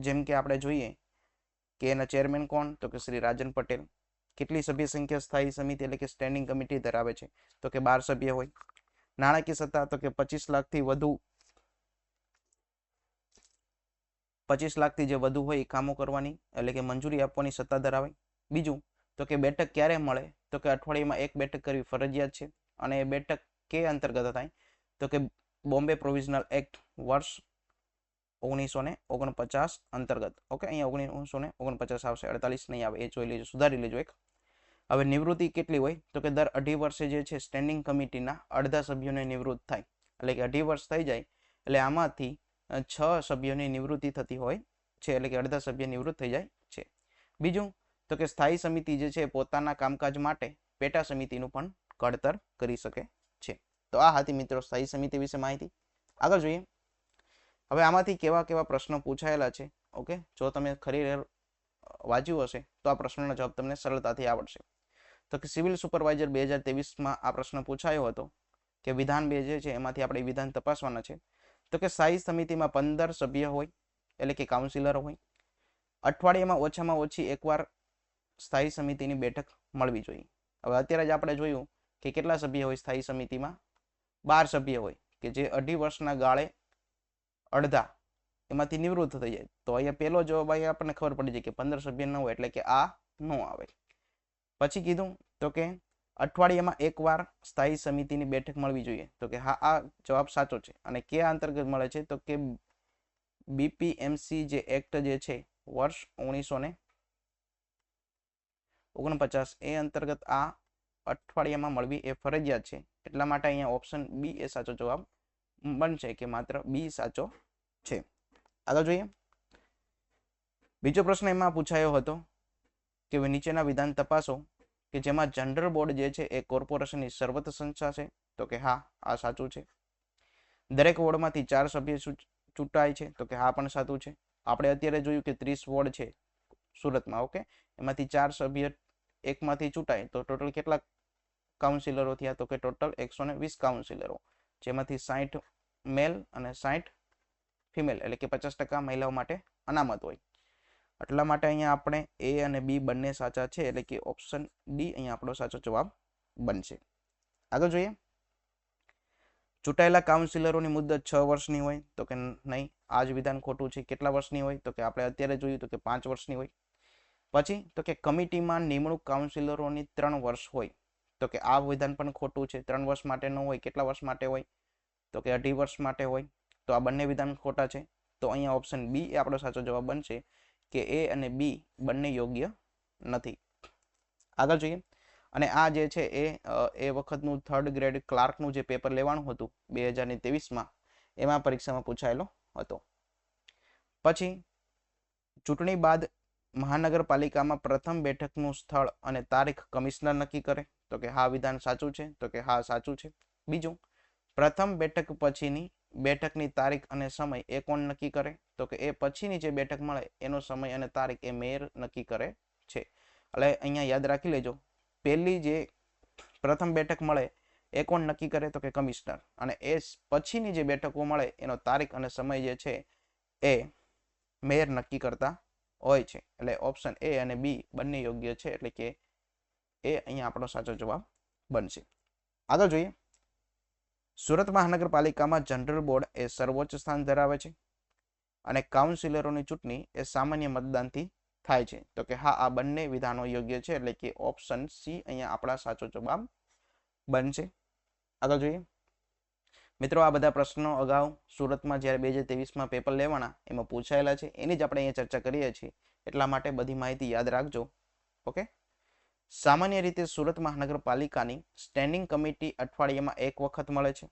જેમ કે આપણે જોઈએ કે એના ચેરમેન કોણ? તો કે શ્રી રાજન પટેલ. કેટલી સભ્ય સંખ્યા સ્થાયી સમિતિ એટલે કે સ્ટેન્ડિંગ કમિટી ધરાવે છે? તો કે 12 સભ્ય હોય. નાણાકીય સત્તા તો કે 25 લાખથી વધુ 25 લાખથી જે વધુ હોય એ કામો કરવાની એટલે કે મંજૂરી આપવાની સત્તા ધરાવે. બીજું તો કે બેઠક ક્યારે મળે? તો કે અઠવાડિયામાં એક બેઠક કરવી ફરજિયાત છે અને એ બેઠક કે અંતર્ગત થાય? તો કે બોમ્બે પ્રોવિઝનલ એક્ટ વર્ષ 1949 અંતર્ગત. ઓકે, અહીંયા 1949 આવશે, 48 નહીં આવે, એ જોઈ લેજો, સુધારી લેજો એક. હવે નિવૃત્તિ કેટલી હોય? તો કે દર 2.5 વર્ષે જે છે સ્ટેન્ડિંગ કમિટીના અડધા સભ્યોને નિવૃત્ત થાય એટલે કે 2.5 વર્ષ થઈ જાય એટલે આમાંથી 6 સભ્યોની નિવૃત્તિ થતી હોય છે એટલે કે અડધા સભ્ય નિવૃત્ત થઈ જાય છે. બીજું તો કે સ્થાયી સમિતિ જે છે પોતાના કામકાજ માટે પેટા સમિતિનું પણ ઘડતર કરી શકે છે. તો આ હતી મિત્રો સ્થાયી સમિતિ વિશે માહિતી. આગળ જોઈએ. હવે આમાંથી કેવા કેવા પ્રશ્નો પૂછાયેલા છે. ઓકે, જો તમે ખરી વાંચ્યું હશે તો આ પ્રશ્નનો જવાબ તમને સરળતાથી આવડશે. તો કે સિવિલ સુપરવાઇઝર 2023માં આ પ્રશ્ન પૂછાયો હતો કે વિધાન 2 જે છે એમાંથી આપણે વિધાન તપાસવાના છે. તો કે સ્થાયી સમિતિમાં 15 સભ્ય હોય એટલે કે કાઉન્સિલર હોય. અઠવાડિયામાં ઓછામાં ઓછી એકવાર સ્થાયી સમિતિની બેઠક મળવી જોઈએ. હવે અત્યારે જ આપણે જોયું કે કેટલા સભ્ય હોય સ્થાયી સમિતિમાં? 12 સભ્ય હોય કે જે 2.5 વર્ષના ગાળે અડધા એમાંથી નિવૃત્ત થઈ જાય. તો અહીંયા પહેલો જવાબ અહીંયા આપણને ખબર પડી જાય કે 15 સભ્ય ન હોય એટલે કે આ ન આવે. પછી કીધું તો કે અઠવાડિયામાં એકવાર સ્થાયી સમિતિની બેઠક મળવી જોઈએ. તો કે હા, આ જવાબ સાચો છે. અને કે અંતર્ગત મળે છે? તો કે બીપીએમસી જે એક્ટ જે છે વર્ષ 1949 એ અંતર્ગત આ અઠવાડિયામાં મળવી એ ફરજિયાત છે. એટલા માટે અહીંયા ઓપ્શન બી એ સાચો જવાબ બનશે કે માત્ર બી સાચો છે. આગળ જોઈએ. બીજો પ્રશ્ન એમાં પૂછાયો હતો કે નીચેના વિધાન તપાસો કે જેમાં જનરલ બોર્ડ જે છે એ કોર્પોરેશનની સર્વોચ્ચ સંસ્થા છે. તો કે હા, આ સાચું છે. દરેક વોર્ડમાંથી 4 સભ્ય ચૂંટાય છે. તો કે હા પણ સાચું છે. આપણે અત્યારે જોયું કે 30 વોર્ડ છે સુરતમાં. ઓકે, એમાંથી 4 સભ્ય એકમાંથી ચૂંટાય તો ટોટલ કેટલા કાઉન્સિલરો થયા? તો કે ટોટલ 120 કાઉન્સિલરો, જેમાંથી 60 મેલ અને 60 ફિમેલ એટલે કે 50% મહિલાઓ માટે અનામત હોય. એટલા માટે અહીંયા આપણે એ અને બી બંને સાચા છે એટલે કે ઓપ્શન ડી અહીંયા આપણો સાચો જવાબ બનશે. આગળ જોઈએ. ચૂંટાયેલા કાઉન્સિલરોની મુદ્દત 6 વર્ષની હોય? તો કે નહીં, આ જ વિધાન ખોટું છે. કેટલા વર્ષની હોય? તો કે આપણે અત્યારે જોયું તો કે 5 વર્ષની હોય. પછી તો કે કમિટીમાં નિમણૂક કાઉન્સિલરોની 3 વર્ષ હોય? તો કે આ વિધાન પણ ખોટું છે. 3 વર્ષ માટે ન હોય. કેટલા વર્ષ માટે હોય? તો કે 2.5 વર્ષ માટે હોય. તો આ બંને વિધાન ખોટા છે. તો અહીંયા ઓપ્શન બી એ આપણો સાચો જવાબ બનશે કે એ અને બી બંને યોગ્ય નથી. આગળ જોઈએ. અને આ જે છે એ વખતનું 3rd ગ્રેડ ક્લાર્કનું જે પેપર લેવાનું હતું 2023માં એમાં પરીક્ષામાં પૂછાયેલો હતો. પછી ચૂંટણી બાદ મહાનગરપાલિકામાં પ્રથમ બેઠકનું સ્થળ અને તારીખ કમિશનર નક્કી કરે? તો કે હા વિધાન સાચું છે. તો કે હા સાચું છે. બીજું, પ્રથમ બેઠક પછીની બેઠકની તારીખ અને સમય એ કોણ નક્કી કરે? તો કે એ પછીની જે બેઠક મળે એનો સમય અને તારીખ એ મેયર નક્કી કરે છે. એટલે અહીંયા યાદ રાખી લેજો, પહેલી જે પ્રથમ બેઠક મળે એ કોણ નક્કી કરે? તો કે કમિશનર. અને એ પછીની જે બેઠકો મળે એનો તારીખ અને સમય જે છે એ મેયર નક્કી કરતા હોય છે. એટલે ઓપ્શન એ અને બી બંને યોગ્ય છે, એટલે કે એ અહીંયા આપણો સાચો જવાબ બનશે. આગળ જોઈએ, સુરત મહાનગરપાલિકામાં જનરલ બોર્ડ એ સર્વોચ્ચ સ્થાન ધરાવે છે અને કાઉન્સિલરોની ચૂંટણી એ સામાન્ય મતદાનથી થાય છે. તો કે હા, આ બંને વિધાનો યોગ્ય છે, એટલે કે ઓપ્શન સી અહીંયા આપણા સાચો જવાબ બનશે. આગળ જોઈએ, મિત્રો આ બધા પ્રશ્નો અગાઉ સુરતમાં જ્યારે 2023માં પેપર લેવાના એમાં પૂછાયેલા છે, એની જ આપણે અહીંયા ચર્ચા કરીએ છીએ, એટલા માટે બધી માહિતી યાદ રાખજો. ઓકે, સામાન્ય રીતે સુરત મહાનગરપાલિકાની સ્ટેન્ડિંગ કમિટી અઠવાડિયામાં એક વખત મળે છે.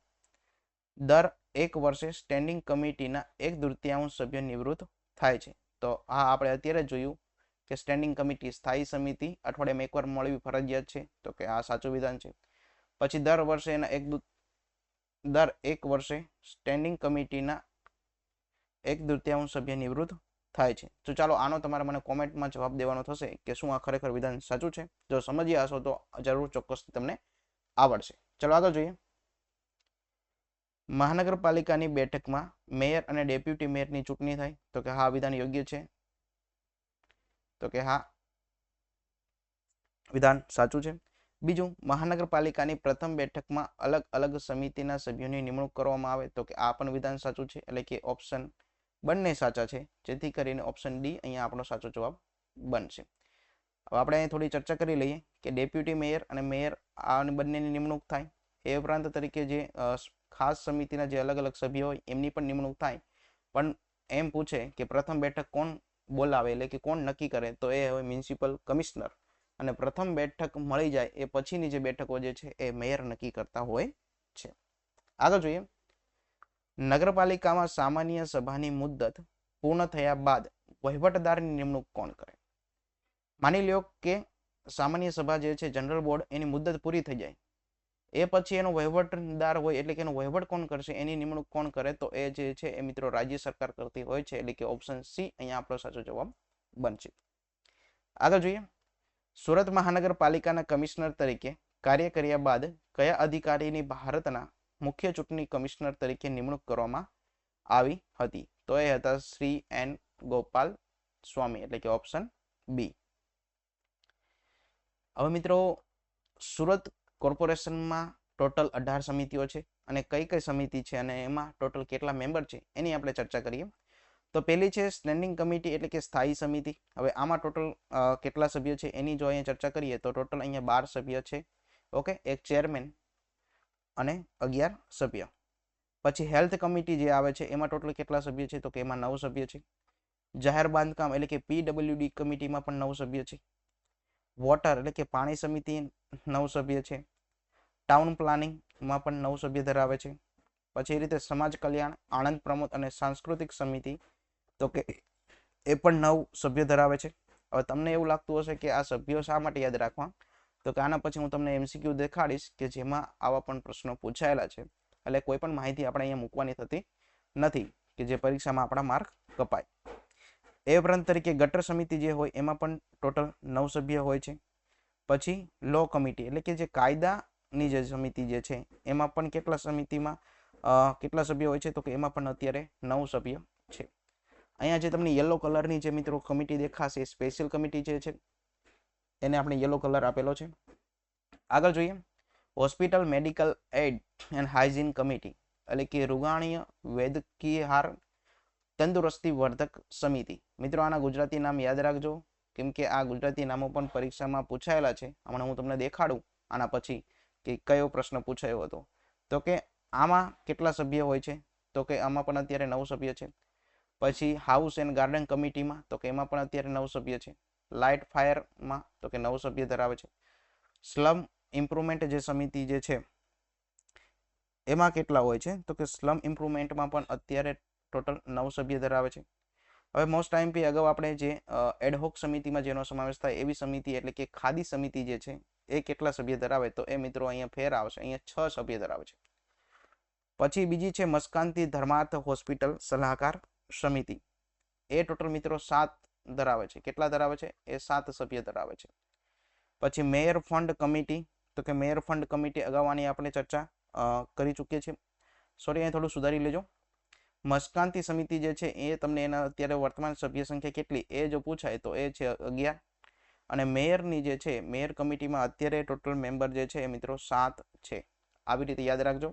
દર 1 વર્ષે સ્ટેન્ડિંગ કમિટીના 1/3 સભ્ય નિવૃત્ત થાય છે. તો હા, આપણે અત્યારે જોયું કે સ્ટેન્ડિંગ કમિટી સ્થાયી સમિતિ અઠવાડિયામાં એકવાર મળવી ફરજિયાત છે. તો કે આ સાચું વિધાન છે. પછી દર એક વર્ષે સ્ટેન્ડિંગ કમિટીના 1/3 સભ્ય નિવૃત્ત થાય છે. તો ચાલો આનો તમારે મને કોમેન્ટમાં જવાબ દેવાનો થશે કે શું આ ખરેખર વિધાન સાચું છે. જો સમજ્યા હશો તો જરૂર ચોક્કસ તમને આવડશે. ચલો આગળ જોઈએ, મહાનગરપાલિકાની બેઠકમાં મેયર અને ડેપ્યુટી મેયરની ચૂંટણી થાય. તો કે હા, વિધાન યોગ્ય છે. તો કે હા, વિધાન સાચું છે. બીજું, મહાનગરપાલિકાની પ્રથમ બેઠકમાં અલગ અલગ સમિતિના સભ્યોની નિમણૂક કરવામાં આવે. તો કે આ પણ વિધાન સાચું છે, એટલે કે ઓપ્શન બંને સાચા છે, જેથી કરીને ઓપ્શન ડી અહીંયા આપણો સાચો જવાબ બનશે. હવે આપણે અહીં થોડી ચર્ચા કરી લઈએ કે ડેપ્યુટી મેયર અને મેયર આ બંનેની નિમણૂક થાય. એ ઉપરાંત તરીકે જે ખાસ સમિતિના જે અલગ અલગ સભ્યો હોય એમની પણ નિમણૂક થાય. પણ એમ પૂછે કે પ્રથમ બેઠક કોણ બોલાવે, એટલે કે કોણ નક્કી કરે, તો એ હોય મ્યુનિસિપલ કમિશનર. અને પ્રથમ બેઠક મળી જાય એ પછીની જે બેઠકો જે છે એ મેયર નક્કી કરતા હોય છે. આગળ જોઈએ, નગરપાલિકામાં સામાન્ય સભાની મુદ્દત પૂર્ણ થયા બાદ વહીવટદારની નિમણૂક કોણ કરે? માની લ્યો કે સામાન્ય સભા જે છે જનરલ બોર્ડ એની મુદ્દત પૂરી થઈ જાય, એ પછી એનો વહીવટદાર હોય, એટલે કે એનો વહીવટ કોણ કરશે, એની નિમણૂક કોણ કરે? તો એ જે છે એ મિત્રો રાજ્ય સરકાર કરતી હોય છે, એટલે કે ઓપ્શન સી અહીંયા આપણો સાચો જવાબ બનશે. આગળ જોઈએ, સુરત મહાનગરપાલિકાના કમિશનર તરીકે કાર્ય કર્યા બાદ કયા અધિકારીની ભારતના મુખ્ય ચૂંટણી કમિશનર તરીકે નિમણૂક કરવામાં આવી હતી? તો એ હતા શ્રી એન ગોપાલ સ્વામી, એટલે કે ઓપ્શન બી. હવે મિત્રો, સુરત કોર્પોરેશનમાં ટોટલ 18 સમિતિઓ છે અને કઈ કઈ સમિતિ છે અને એમાં ટોટલ કેટલા મેમ્બર છે એની આપણે ચર્ચા કરીએ. તો પહેલી છે સ્ટેન્ડિંગ કમિટી, એટલે કે સ્થાયી સમિતિ. હવે આમાં ટોટલ કેટલા સભ્ય છે એની જો અહીંયા ચર્ચા કરીએ તો ટોટલ અહીંયા 12 સભ્ય છે. ઓકે, એક ચેરમેન અને 11 સભ્ય. પછી હેલ્થ કમિટી જે આવે છે એમાં ટોટલ કેટલા સભ્ય છે? તો કે એમાં 9 સભ્ય છે. જાહેર બાંધકામ એટલે કે પીડબ્લ્યુડી કમિટીમાં પણ 9 સભ્ય છે. વોટર એટલે કે પાણી સમિતિ 9 સભ્ય છે. ટાઉન પ્લાનિંગમાં પણ 9 સભ્ય ધરાવે છે. પછી એ રીતે સમાજ કલ્યાણ, આણંદ પ્રમોદ અને સાંસ્કૃતિક સમિતિ, તો કે એ પણ 9 સભ્ય ધરાવે છે. હવે તમને એવું લાગતું હશે કે આ સભ્યો શા માટે યાદ રાખવા, તો કે આના પછી હું તમને એમસીક્યુ દેખાડીશ કે જેમાં આવા પણ પ્રશ્નો પૂછાયેલા છે. એટલે કોઈ પણ માહિતી આપણે અહીંયા મૂકવાની થતી નથી કે જે પરીક્ષામાં આપણા માર્ક કપાય. એ ઉપરાંત તરીકે ગટર સમિતિ જે હોય એમાં પણ ટોટલ 9 સભ્ય હોય છે. પછી લો કમિટી એટલે કે જે કાયદાની જે સમિતિ જે છે એમાં પણ કેટલા સભ્ય હોય છે? તો કે એમાં પણ અત્યારે 9 સભ્ય છે. અહીંયા જે તમને યલો કલરની જે મિત્રો કમિટી દેખાશે એ સ્પેશિયલ કમિટી જે છે એને આપણે યલો કલર આપેલો છે. આગળ જોઈએ, hospital medical aid and hygiene committee, એટલે કે રૂગાણીય વૈદ્યકીય તંદુરસ્તી વર્ધક સમિતિ. મિત્રો આના ગુજરાતી નામ યાદ રાખજો, કેમ કે આ ગુજરાતી નામો પણ પરીક્ષામાં પૂછાયેલા છે. હમણાં હું તમને દેખાડું આના પછી કે કયો પ્રશ્ન પૂછાયો હતો. તો કે આમાં કેટલા સભ્ય હોય છે? તો કે આમાં પણ અત્યારે 9 સભ્ય છે. પછી હાઉસ એન્ડ ગાર્ડન કમિટીમાં, તો કે એમાં પણ અત્યારે 9 સભ્ય છે. લાઇટ ફાયરમાં તો કે 9 સભ્ય ધરાવે છે. સ્લમ ઇમ્પ્રુવમેન્ટ જે સમિતિ જે છે એમાં કેટલા હોય છે? તો કે સ્લમ ઇમ્પ્રુવમેન્ટમાં પણ અત્યારે ટોટલ 9 સભ્ય ધરાવે છે. હવે મોસ્ટ ટાઈમથી અગાઉ આપણે જે એડહોક સમિતિમાં જેનો સમાવેશ થાય એવી સમિતિ એટલે કે ખાદી સમિતિ જે છે એ કેટલા સભ્ય ધરાવે? તો એ મિત્રો અહીંયા ફેર આવશે, અહીંયા 6 સભ્ય ધરાવે છે. પછી બીજી છે મસ્કાનથી ધર્માર્થ હોસ્પિટલ સલાહકાર સમિતિ, એ ટોટલ મિત્રો 7 ધરાવે છે. કેટલા ધરાવે છે? એ 7 સભ્ય ધરાવે છે. પછી મેયર ફંડ કમિટી, તો કે મેયર ફંડ કમિટી અગાઉ આની આપણે ચર્ચા કરી ચૂકીએ છીએ. સોરી, અહીંયા થોડું સુધારી લેજો. મસ્કાંતી સમિતિ જે છે એ તમને એના અત્યારે વર્તમાન સભ્ય સંખ્યા કેટલી એ જો પૂછાય તો એ છે 11. અને મેયરની જે છે મેયર કમિટીમાં અત્યારે ટોટલ મેમ્બર જે છે એ મિત્રો 7 છે. આવી રીતે યાદ રાખજો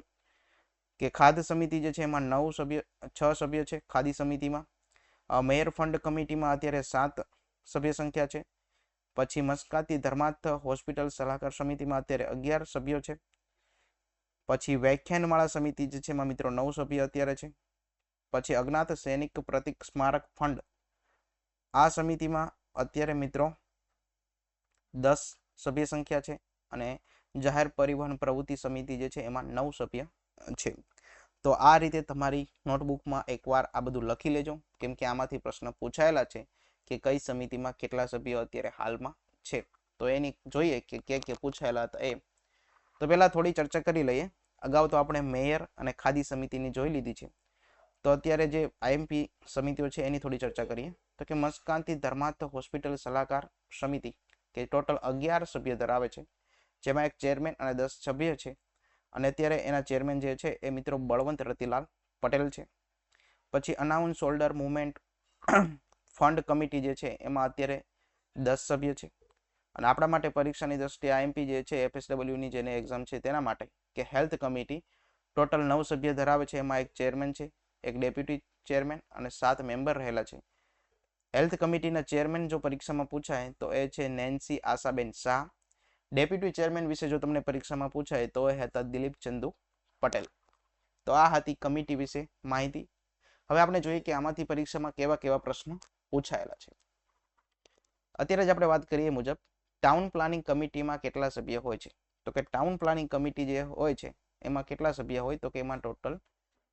કે ખાદ્ય સમિતિ જે છે એમાં 6 સભ્ય છે ખાદી સમિતિમાં. મેયર ફંડ કમિટીમાં અત્યારે 7 સભ્ય સંખ્યા છે. પછી મસ્કાતી ધર્માર્થ હોસ્પિટલ સલાહકાર સમિતિમાં અત્યારે 11 સભ્યો છે. પછી વ્યાખ્યાનમાળા સમિતિ જે છે એમાં મિત્રો 9 સભ્ય અત્યારે છે. પછી અજ્ઞાત સૈનિક પ્રતિક સ્મારક ફંડ આ સમિતિમાં અત્યારે મિત્રો 10 સભ્ય સંખ્યા છે. અને જાહેર પરિવહન પ્રવૃત્તિ સમિતિ જે છે એમાં 9 સભ્ય છે. તો આ રીતે તમારી નોટબુકમાં એકવાર આ બધું લખી લેજો, કેમ કે આમાંથી પ્રશ્ન પૂછાયેલા છે કે કઈ સમિતિમાં કેટલા સભ્યો અત્યારે હાલમાં છે. તો એની જોઈએ કે પૂછાયેલા હતા એ. તો પહેલા થોડી ચર્ચા કરી લઈએ. અગાઉ તો આપણે મેયર અને ખાદી સમિતિની જોઈ લીધી છે. તો અત્યારે જે આઈએમપી સમિતિઓ છે એની થોડી ચર્ચા કરીએ. તો કે મસ્કાંતી ધર્માર્થ હોસ્પિટલ સલાહકાર સમિતિ કે ટોટલ 11 સભ્ય ધરાવે છે, જેમાં એક ચેરમેન અને 10 સભ્ય છે. અને અત્યારે એના ચેરમેન જે છે એ મિત્રો બળવંત રતિલાલ પટેલ છે. પછી announce holder movement fund committee જે છે એમાં અત્યારે 10 સભ્ય છે. અને આપણા માટે પરીક્ષાની દ્રષ્ટિએ આઈએમપી જે છે એફએસડબલ્યુની જેને એક્ઝામ છે તેના માટે કે હેલ્થ કમિટી ટોટલ 9 સભ્ય ધરાવે છે. એમાં એક ચેરમેન છે, એક ડેપ્યુટી ચેરમેન અને 7 મેમ્બર રહેલા છે. હેલ્થ કમિટીના ચેરમેન જો પરીક્ષામાં પૂછાય તો એ છે Nancy Ashaben Shah. Deputy chairman વિશે જો તમને પરીક્ષામાં પૂછાય તો એ હતા દિલીપ ચંદુ પટેલ. તો આ હતી કમિટી વિશે માહિતી. હવે આપણે જોઈએ કે આમાંથી પરીક્ષામાં કેવા કેવા પ્રશ્નો પૂછાયેલા છે. અત્યારે જ આપણે વાત કરીએ મુજબ ટાઉન પ્લાનિંગ કમિટીમાં કેટલા સભ્ય હોય છે. તો કે ટાઉન પ્લાનિંગ કમિટી જે હોય છે એમાં કેટલા સભ્ય હોય, તો કે એમાં ટોટલ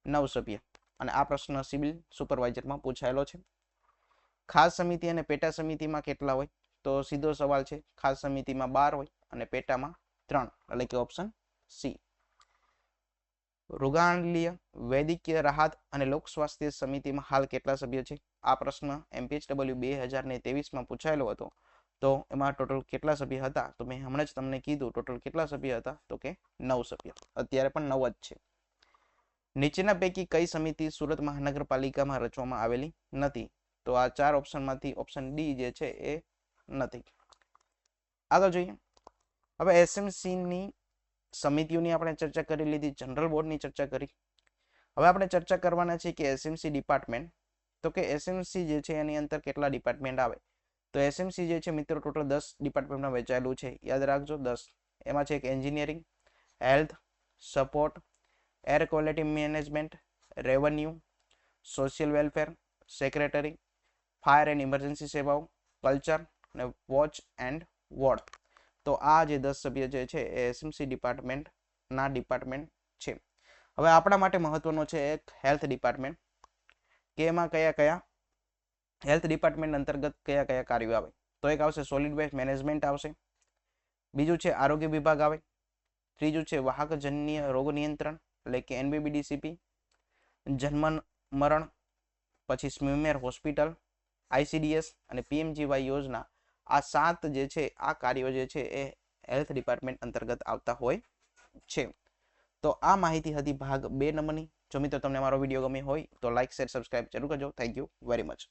9 સભ્ય. અને આ પ્રશ્ન સિવિલ સુપરવાઇઝરમાં પૂછાયેલો છે. ખાસ સમિતિ અને પેટા સમિતિમાં કેટલા હોય, તો સીધો સવાલ છે. ખાસ સમિતિમાં 12 હોય અને પેટામાં 3, એટલે કે ઓપ્શન સી. રોગાણલીય વૈદ્યકીય રાહત અને લોક સ્વાસ્થ્ય સમિતિમાં હાલ કેટલા સભ્ય છે. આ પ્રશ્ન એમપીએચડબલ્યુ 2023માં પૂછાયેલો હતો. તો એમાં ટોટલ કેટલા સભ્ય હતા, તો મેં હમણાં જ તમને કીધું ટોટલ કેટલા સભ્ય હતા, તો કે 9 સભ્ય. અત્યારે પણ 9 જ છે. નીચેના પૈકી કઈ સમિતિ સુરત મહાનગરપાલિકામાં રચવામાં આવેલી નથી, તો આ 4 ઓપ્શનમાંથી ઓપ્શન ડી જે છે એ નથી. આગળ જોઈએ. હવે એસએમસીની સમિતિઓની આપણે ચર્ચા કરી લીધી, જનરલ બોર્ડની ચર્ચા કરી. હવે આપણે ચર્ચા કરવાના છે કે એસએમસી ડિપાર્ટમેન્ટ. તો કે એસએમસી જે છે એની અંદર કેટલા ડિપાર્ટમેન્ટ આવે, તો એસએમસી જે છે મિત્રો ટોટલ 10 ડિપાર્ટમેન્ટમાં વહેંચાયેલું છે. યાદ રાખજો 10. એમાં છે એક engineering, health, support, air quality management, revenue, social welfare, secretary, fire and emergency સેવાઓ, કલ્ચર અને વોચ એન્ડ વોર્ડ. તો આ જે 10 સભ્ય જે છે એ એસએમસી ડિપાર્ટમેન્ટના ડિપાર્ટમેન્ટ છે. હવે આપણા માટે મહત્વનો છે એક હેલ્થ ડિપાર્ટમેન્ટ, કે એમાં કયા કયા હેલ્થ ડિપાર્ટમેન્ટ અંતર્ગત કયા કયા કાર્યો આવે. તો એક આવશે સોલિડ વેસ્ટ મેનેજમેન્ટ આવશે. બીજું છે આરોગ્ય વિભાગ આવે. ત્રીજું છે વાહકજન્ય રોગ નિયંત્રણ એટલે કે એનબીબીડીસીપી, જન્મ મરણ, પછી સ્મીમેર હોસ્પિટલ, આઈસીડીએસ અને પીએમજીવાય યોજના. આ 7 જે છે આ કાર્યો જે છે એ હેલ્થ ડિપાર્ટમેન્ટ અંતર્ગત આવતા હોય છે. તો આ માહિતી હતી ભાગ 2 નંબરની. જો મિત્રો તમને મારો વિડીયો ગમ્યો હોય તો લાઈક, શેર, સબસ્ક્રાઇબ જરૂર કરજો. Thank you very much.